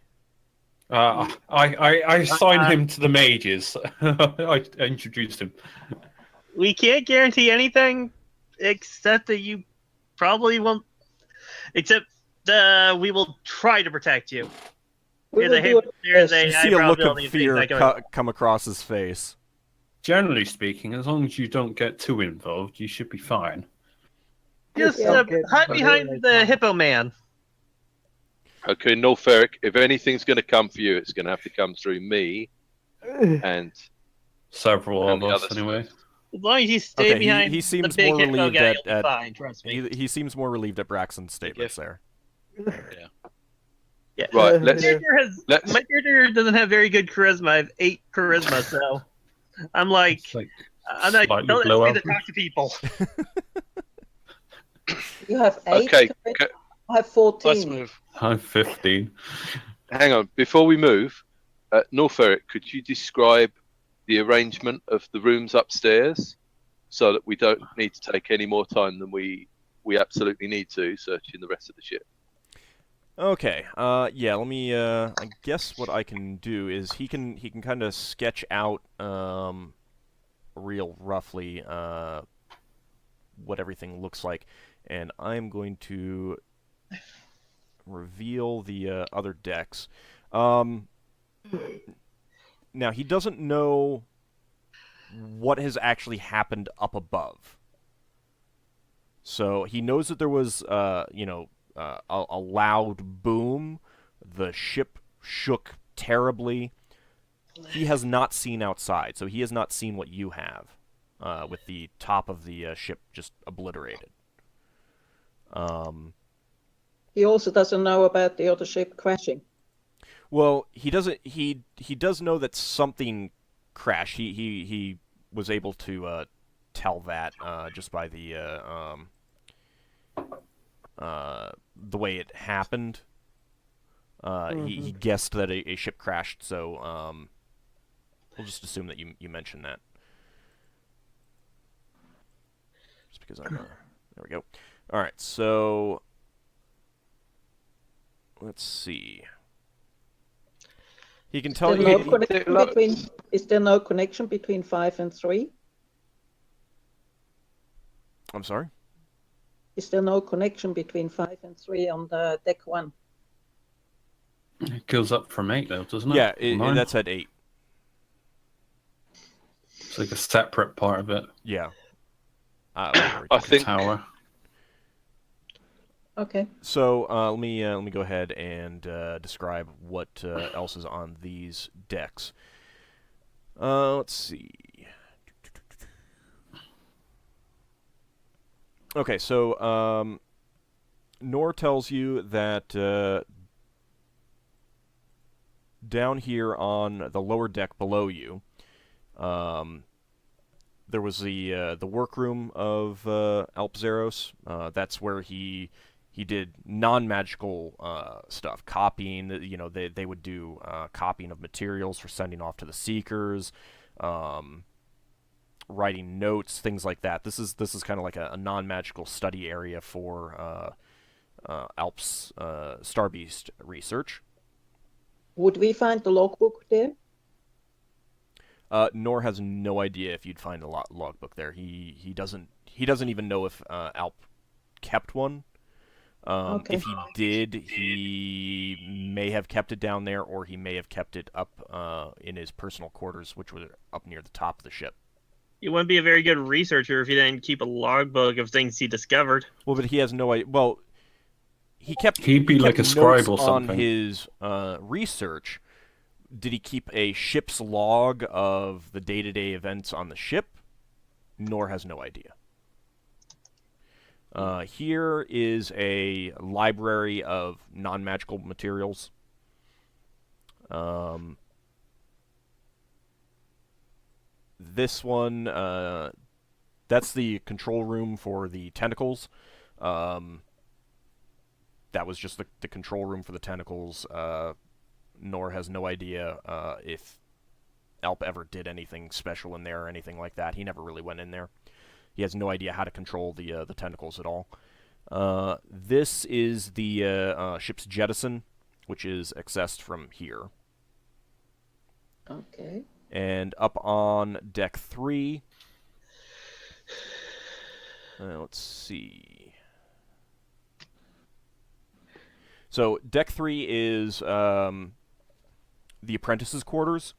I signed him to the mages. I introduced him. We can't guarantee anything except that you probably won't. Except we will try to protect you. We There's will a, do it. there's You a high see a look of probability things fear like going- come across his face. Generally speaking, as long as you don't get too involved, you should be fine. Just Yeah, okay. hide behind the hippo man. Okay, Norfolk, if anything's going to come for you, it's going to have to come through me and Several And of the us, others. anyway. As long as you stay Okay, behind he the seems big more hippo relieved guy, at- you'll be at- fine. Trust me. He seems more relieved at Braxon's statements there. Yeah. right. My Let's character doesn't have very good charisma. I have 8 charisma, so I'm like, It's like I'm like, slightly don't below ask me to average. talk to people. You have 8. okay. I have 14. Let's move. I'm 15. Hang on. Before we move, Norfolk, could you describe the arrangement of the rooms upstairs so that we don't need to take any more time than we absolutely need to searching the rest of the ship? Okay. Yeah. Let me. I guess what I can do is he can kind of sketch out real roughly what everything looks like, and I'm going to reveal the other decks. Now he doesn't know what has actually happened up above. So he knows that there was, a loud boom. The ship shook terribly. He has not seen outside, so he has not seen what you have, with the top of the ship just obliterated. He also doesn't know about the other ship crashing. Well, he doesn't. He does know that something crashed. He was able to tell that just by the way it happened. He guessed that a ship crashed, so we'll just assume that you mentioned that. Just because I'm there we go. All right, so let's see. He can tell you. Is there no connection between 5 and 3? I'm sorry. Is there no connection between 5 and 3 on the deck 1? It goes up from 8 though, doesn't it? Yeah, that's at 8. It's like a separate part of it. Yeah. I think Tower. Okay. So let me go ahead and describe what else is on these decks. Let's see. Okay, so Nor tells you that down here on the lower deck below you, there was the workroom of Alpzeros. That's where he did non-magical stuff, copying. You know, they would do copying of materials for sending off to the Seekers, writing notes, things like that. This is kind of like a non-magical study area for Alp's Starbeast research. Would we find the logbook there? Nor has no idea if you'd find a logbook there. He doesn't even know if Alp kept one. Okay. If he did, he may have kept it down there, or he may have kept it up in his personal quarters, which were up near the top of the ship. You wouldn't be a very good researcher if you didn't keep a logbook of things he discovered. Well, but he has no idea. Well, He'd be like a scribe or something. On his research. Did he keep a ship's log of the day-to-day events on the ship? Nor has no idea. Here is a library of non-magical materials. This one, that's the control room for the tentacles. That was just the control room for the tentacles. Nor has no idea if Alp ever did anything special in there or anything like that. He never really went in there. He has no idea how to control the tentacles at all. This is the ship's jettison, which is accessed from here. Okay. And up on deck 3, let's see. So deck 3 is the apprentice's quarters.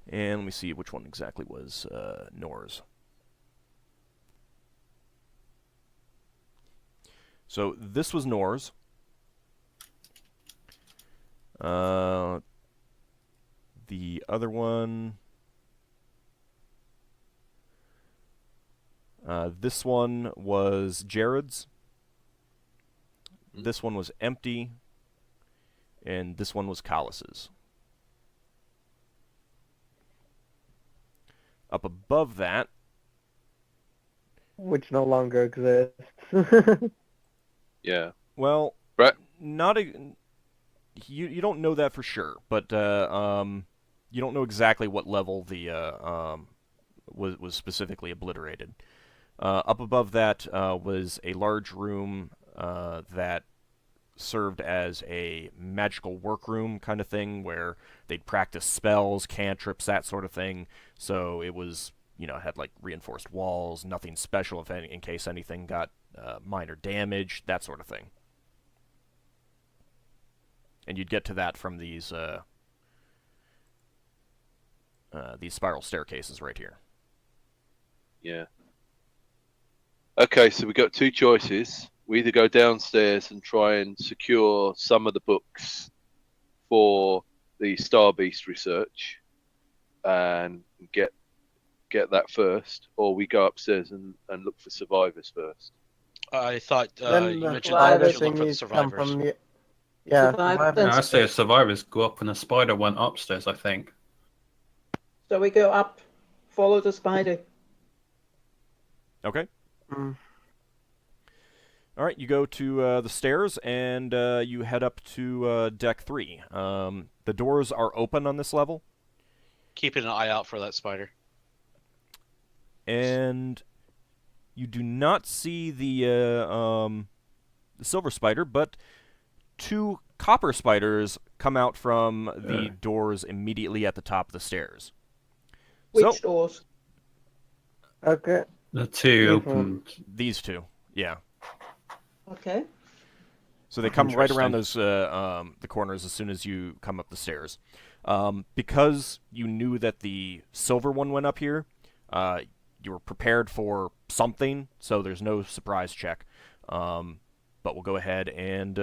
And let me see which one exactly was Nor's. So this was Nor's. The other one... this one was Jared's. This one was empty. And this one was Collis's. Up above that... Which no longer exists. Yeah. Well, Right. not a... You don't know that for sure, but you don't know exactly what level the was specifically obliterated. Up above that was a large room that served as a magical workroom kind of thing, where they'd practice spells, cantrips, that sort of thing. So it was, it had like reinforced walls, nothing special in case anything got minor damage, that sort of thing. And you'd get to that from these spiral staircases right here. Yeah. Okay, so we got two choices. We either go downstairs and try and secure some of the books for the Starbeast research and get that first, or we go upstairs and look for survivors first. I thought Then you the mentioned that survivor you should look for the thingies come survivors. from the... Yeah, Survivors. I say survivors go up and the spider went upstairs, I think. So we go up, follow the spider. Okay. Mm. All right, you go to the stairs, and you head up to deck 3. The doors are open on this level. Keeping an eye out for that spider. And you do not see the silver spider, but 2 copper spiders come out from the doors immediately at the top of the stairs. Which doors? Okay. The 2 open. These 2, yeah. Okay. So they come right around Interesting. those the corners as soon as you come up the stairs. Because you knew that the silver one went up here, you were prepared for something, so there's no surprise check. But we'll go ahead and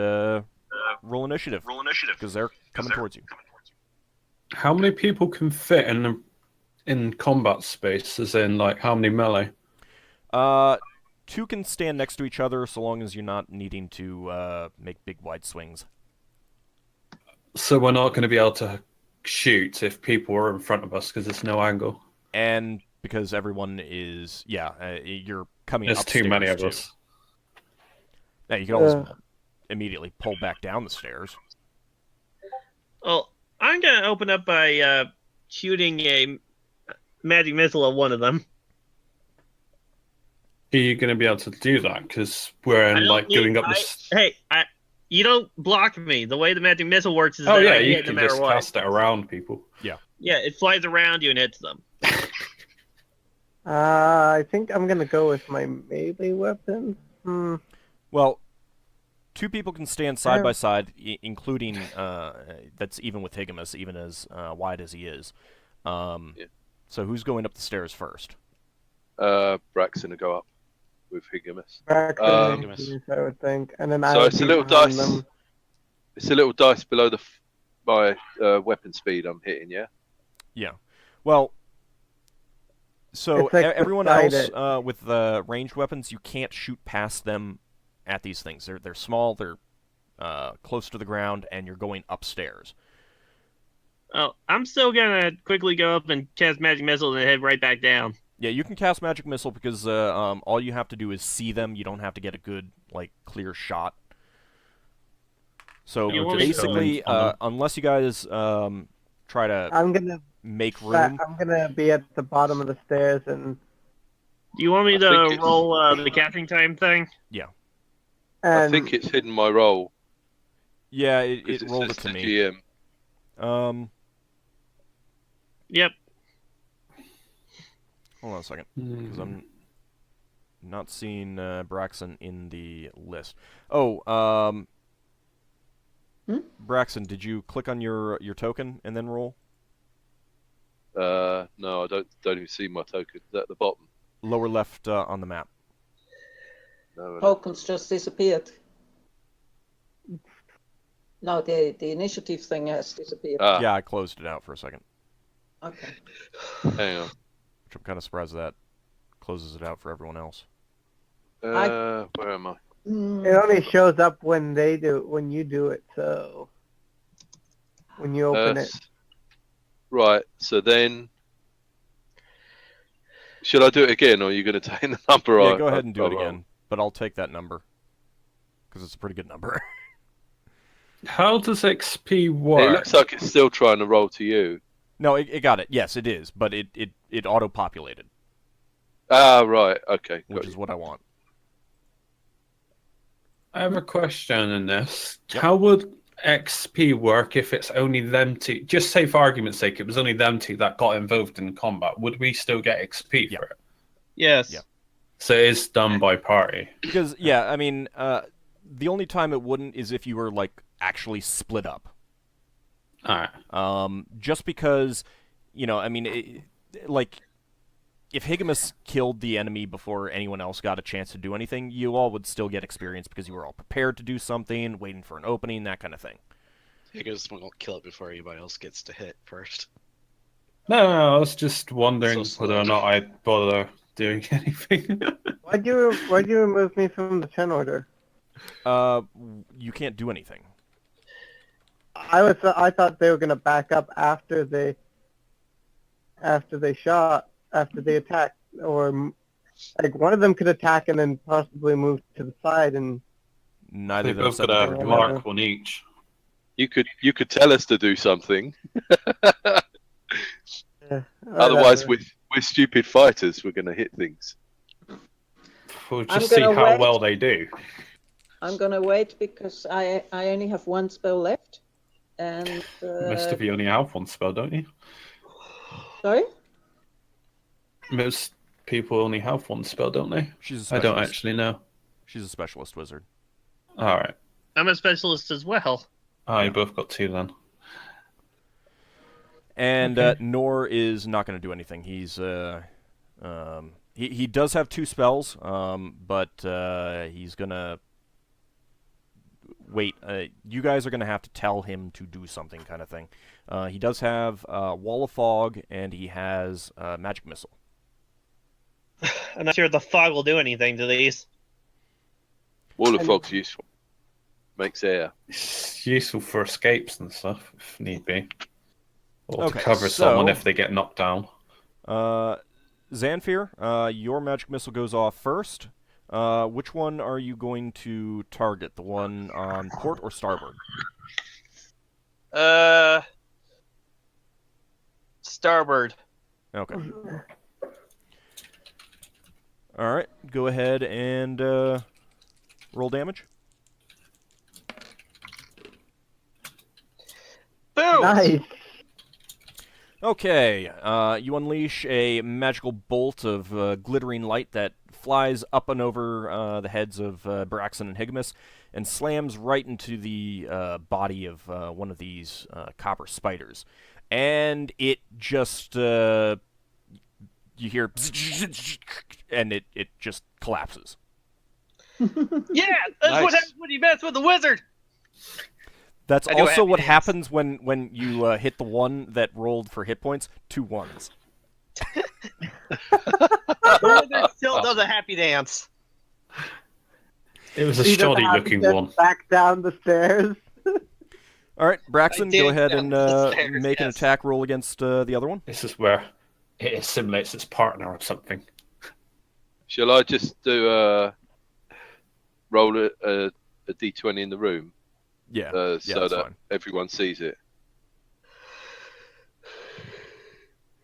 roll initiative. Because they're coming towards you. How many people can fit in combat space? As in, like, how many melee? 2 can stand next to each other so long as you're not needing to make big wide swings. So we're not going to be able to shoot if people are in front of us because there's no angle. And because everyone is, you're coming There's upstairs too many of too. us. Now, you can always immediately pull back down the stairs. Well, I'm gonna open up by shooting a magic missile at one of them. Are you going to be able to do that? Because we're going up this. You don't block me. The way the magic missile works is Oh that yeah, I you hit no can matter just what. cast it around people. Yeah, it flies around you and hits them. I think I'm gonna go with my melee weapon. Well, 2 people can stand side by side, including that's even with Higgimus, even as wide as he is. So who's going up the stairs first? Braxon to go up with Higgimus. Braxon, I would think, and then So it's a little dice. It's a little dice below my weapon speed I'm hitting. Yeah. Yeah. Well, so like everyone else with ranged weapons, you can't shoot past them at these things. They're small. They're close to the ground, and you're going upstairs. Oh, I'm still gonna quickly go up and cast magic missile and head right back down. Yeah, you can cast magic missile because all you have to do is see them. You don't have to get a good, clear shot. So basically, unless you guys try to make room, I'm gonna be at the bottom of the stairs and. Do you want me to roll the casting time thing? Yeah. I think it's hidden my roll. Yeah, it rolled it to me. GM. Yep. Hold on a second, because I'm not seeing Braxon in the list. Oh, Braxon, did you click on your token and then roll? No, I don't even see my token. Is that at the bottom? Lower left on the map. No, Tokens just disappeared. No, the initiative thing has disappeared. Yeah, I closed it out for a second. Okay. Hang on. Which I'm kind of surprised that closes it out for everyone else. Where am I? It only shows up when you do it, so when you open it. Right, so then should I do it again, or are you going to take the number? Yeah, go ahead and do it again, but I'll take that number because it's a pretty good number. How does XP work? It looks like it's still trying to roll to you. No, it got it. Yes, it is, but it auto-populated. Ah, right. Okay. Which is what I want. I have a question in this. Yep. How would XP work if it's only them two? Just say for argument's sake, it was only them two that got involved in combat. Would we still get XP for it? Yes. Yeah. So it's done by party. Because, yeah, I mean, the only time it wouldn't is if you were, actually split up. Alright. Just because, I mean, if Higgimus killed the enemy before anyone else got a chance to do anything, you all would still get experience because you were all prepared to do something, waiting for an opening, that kind of thing. Higgimus won't kill it before anybody else gets to hit first. No, I was just wondering So whether or not I'd bother doing anything. Why'd you remove me from the 10 order? You can't do anything. I thought they were gonna back up after they attacked, or one of them could attack and then possibly move to the side, and Neither They of them both said got that they a were doing mark anything. on each. You could tell us to do something. yeah, Otherwise, whatever. we're stupid fighters. We're going to hit things. We'll I'm just see gonna how wait. well they do. I'm gonna wait because I only have one spell left, and Most of you only have one spell, don't you? sorry. Most people only have one spell, don't they? She's a I specialist. don't actually know. She's a specialist wizard. All right. I'm a specialist as well. Oh, you both got 2 then. And Okay. Nor is not going to do anything. He's he does have 2 spells, but he's gonna wait. You guys are gonna have to tell him to do something, kind of thing. He does have Wall of Fog, and he has Magic Missile. I'm not sure if the fog will do anything to these. Wall of Fog's useful. Makes air. It's useful for escapes and stuff, if need be. Or Okay, to cover so- someone if they get knocked down. Xanfyr, your Magic Missile goes off first. Which one are you going to target? The one on port or starboard? Starboard. Okay. All right. Go ahead and roll damage. Boom! Nice. Okay. You unleash a magical bolt of glittering light that flies up and over the heads of Braxon and Higgimus and slams right into the body of one of these copper spiders. And it just... you hear... and it just collapses. Yeah, that's Nice. what happens when you mess with a wizard. That's I do also have what hands. happens when you hit the one that rolled for hit points. 2 1s. The wizard still does a happy dance. It was a He doesn't shoddy have to looking get one. back down the stairs. All right, Braxon, I go did ahead down and the stairs, make an yes. attack roll against the other one. This is where it assimilates its partner or something. Shall I just do roll a d20 in the room Yeah, so that's that fine. everyone sees it?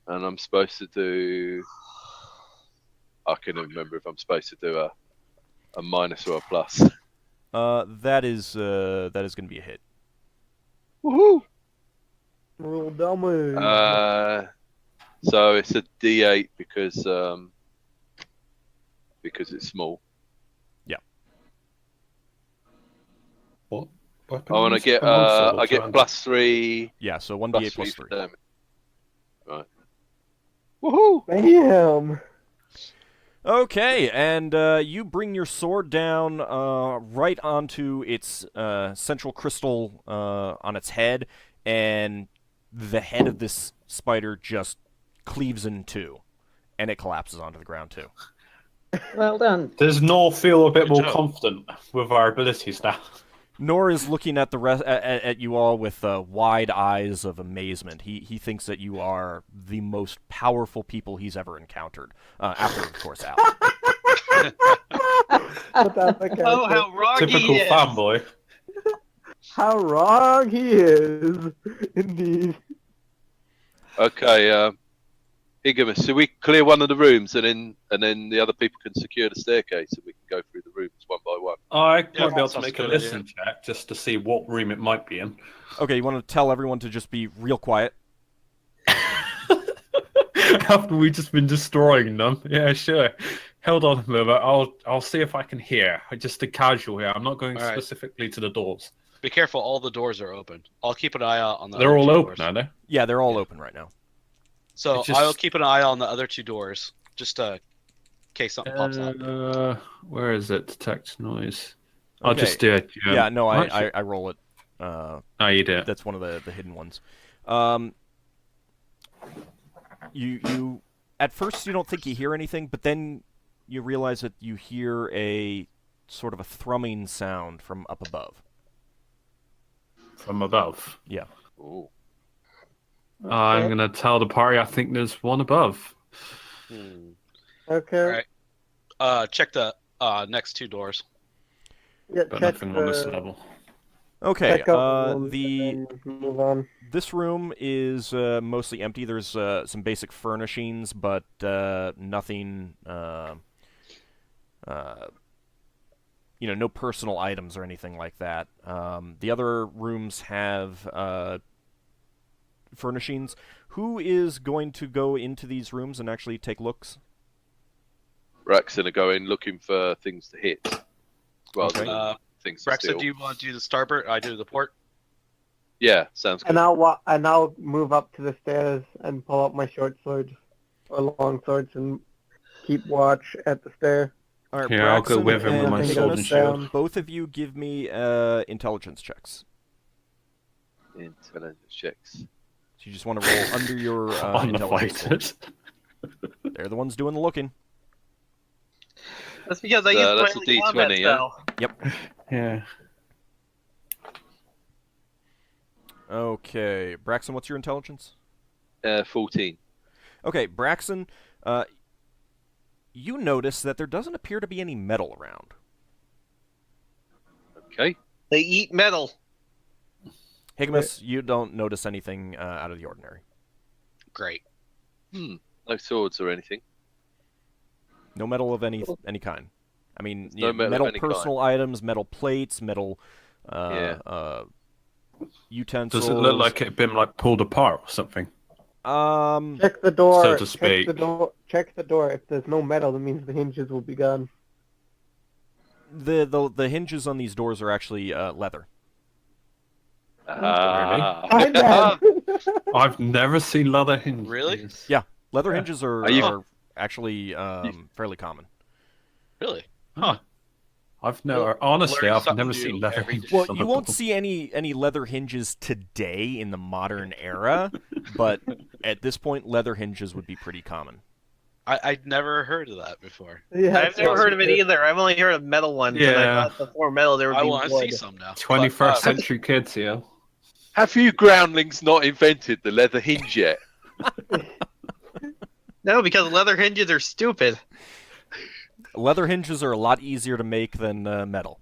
And I'm supposed to do. I can't even remember if I'm supposed to do a minus or a plus. That is going to be a hit. Woohoo! Roll damage. So it's a D8 because it's small. What? I want to get I get +3. Yeah, so 1d8 plus 3. for damage. Right. Woohoo! Bam! Okay, and you bring your sword down right onto its central crystal on its head, and the head of this spider just cleaves in 2, and it collapses onto the ground too. Well done. Does Nor feel a bit Good more job. confident with our abilities now? Nor is looking at the rest at you all with wide eyes of amazement. He thinks that you are the most powerful people he's ever encountered. After, of course, Al. Without the Oh, character. how wrong Typical he is! fanboy. How wrong he is, indeed. Okay, Higgimus, so we clear one of the rooms and then the other people can secure the staircase and we can go through the rooms one by one. I might Yeah, be able to sounds make a good, listen check just to see what room it might be in. Okay, you want to tell everyone to just be real quiet? After we've just been destroying them. Yeah, sure. Hold on a moment. I'll see if I can hear. Just a casual here. I'm not going All right. specifically to the doors. Be careful, all the doors are open. I'll keep an eye out on the They're other all two open, doors. are they? Yeah, they're all open right now. So It's just- I'll keep an eye on the other 2 doors, just in case something pops up. Where is it? Detect noise. I'll Okay. just do it. Yeah, no, Actually- I roll it. Oh, you do it. That's one of the hidden ones. You at first you don't think you hear anything, but then you realize that you hear a sort of a thrumming sound from up above. From above. Yeah. Ooh. I'm going to tell the party I think there's one above. Okay. Alright. Check the next 2 doors. Yeah, But check nothing on this the- level. Okay. check out the rooms The and then move on. This room is mostly empty. There's some basic furnishings, but nothing no personal items or anything like that. The other rooms have furnishings. Who is going to go into these rooms and actually take looks? Braxon are going looking for things to hit. Well, Okay. things to Braxon, steal. do you want to do the starboard? I do the port. Yeah, sounds good. And I'll move up to the stairs and pull out my short sword or long swords and keep watch at the stair. All right, Here, I'll go Braxon with him with and my Higgins sword and Higgimus, shield. both of you give me intelligence checks. Intelligence checks. So you just want to roll under your On the intelligence score. fighters. They're the ones doing the looking. That's because I So used that's my a D20, combat yeah? spell. Yeah. Okay, Braxon, what's your intelligence? 14. Okay, Braxon, you notice that there doesn't appear to be any metal around. Okay. They eat metal. Higgimus, you don't notice anything out of the ordinary. Great. No swords or anything. No metal of any kind. I mean, No metal of metal any personal items, metal plates, metal utensils. Does it look like it had been like pulled apart or something? Check the door. So to speak. Check the door. If there's no metal, that means the hinges will be gone. The hinges on these doors are actually leather. I know. I've never seen leather hinges. Really? Yeah, leather Yeah. hinges are actually fairly common. Really? Huh. Well, Honestly, learn I've something never new seen leather every hinges. day. Well, on you a won't door. see any leather hinges today in the modern era, but at this point, leather hinges would be pretty common. I'd never heard of that before. Yeah, I've never heard of it either. I've only heard of metal ones. And I Yeah. thought before metal there would I be want to wood. see some now. 21st century kids here. Have you groundlings not invented the leather hinge yet? No, because leather hinges are stupid. Leather hinges are a lot easier to make than metal,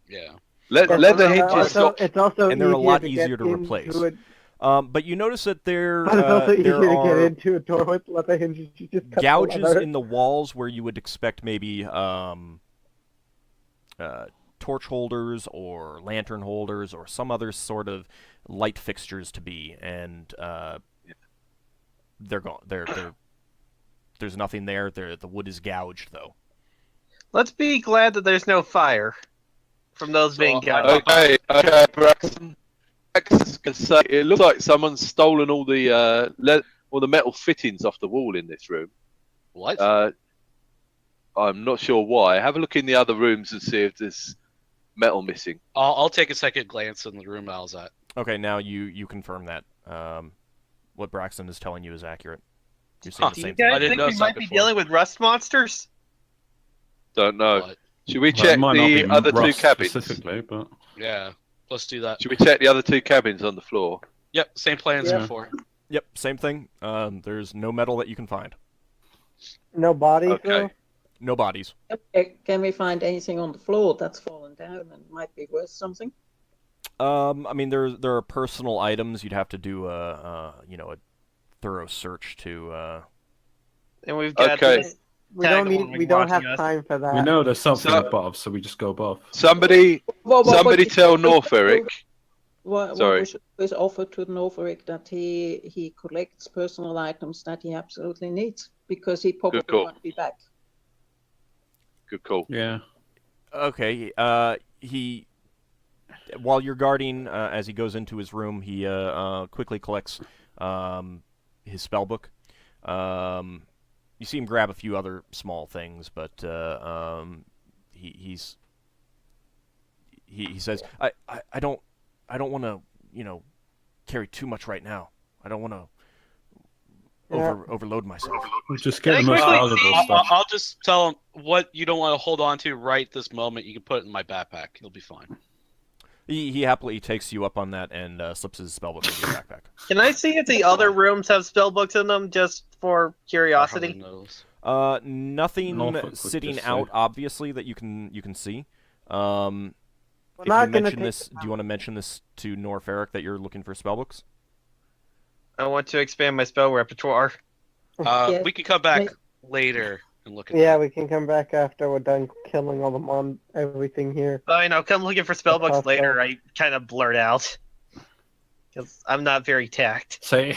Yeah. Leather hinges got... It's also and they're a lot get easier to into replace. it. But you notice that there But it's also easier there to get are into a door with leather hinges. You just cut the gouges leather. in the walls where you would expect maybe torch holders or lantern holders or some other sort of light fixtures to be, and they're gone. There's nothing there. The wood is gouged, though. Let's be glad that there's no fire from those being gouged. Okay, Braxton. Braxton's gonna say it looks like someone's stolen all the metal fittings off the wall in this room. What? I'm not sure why. Have a look in the other rooms and see if there's metal missing. I'll take a second glance in the room I was at. Okay, now you confirm that what Braxton is telling you is accurate. You're seeing the Do you same thing. guys I didn't think notice we that might be before. dealing with rust monsters? Don't know. What? Should we Well, it check might not be the other two rust cabins? specifically, but Yeah. Let's do that. Should we check the other two cabins on the floor? Yep. Same plans Yeah. before. Yep, same thing. There's no metal that you can find. No bodies, Okay. though? No bodies. Can we find anything on the floor that's fallen down and might be worth something? I mean, there are personal items. You'd have to do a thorough search to. And we've got Okay. this We don't tag along we don't have watching us. time for that. we know there's something So- above, so we just go above. Somebody tell North Eric. What Sorry. was offered to Norfolk that he collects personal items that he absolutely needs because he probably call. won't be back. Good call. Yeah. Okay. He, while you're guarding, as he goes into his room, he quickly collects his spell book. You see him grab a few other small things, but he says, I don't want to carry too much right now. I don't want to overload myself. We'll just get the Can most I quickly valuable see- stuff. I'll just tell him what you don't want to hold on to right this moment. You can put it in my backpack. It'll be fine. He happily takes you up on that and slips his spellbook into your backpack. Can I see if the other rooms have spell books in them, just for curiosity? Knows. Nothing Norfolk would sitting just out say. obviously that you can see. If not you gonna mention take this, do you want to mention this to North Eric that you're looking for spellbooks? I want to expand my spell repertoire. Yes. We can come back later and look at Yeah, that. we can come back after we're done killing all the everything here. I know, come looking for spellbooks Toss later, spell. I kind of blurt out. Because I'm not very tact. So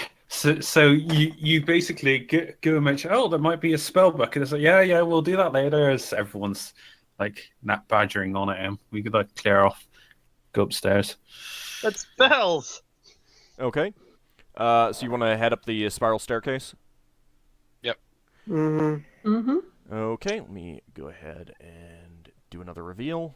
you basically go and mention, oh, there might be a spell book, and it's like, yeah, we'll do that later. As everyone's like nap badgering on at him, we could like clear off, go upstairs. But spells! Okay. So you want to head up the spiral staircase? Mm-hmm. Mm-hmm. Okay, let me go ahead and do another reveal.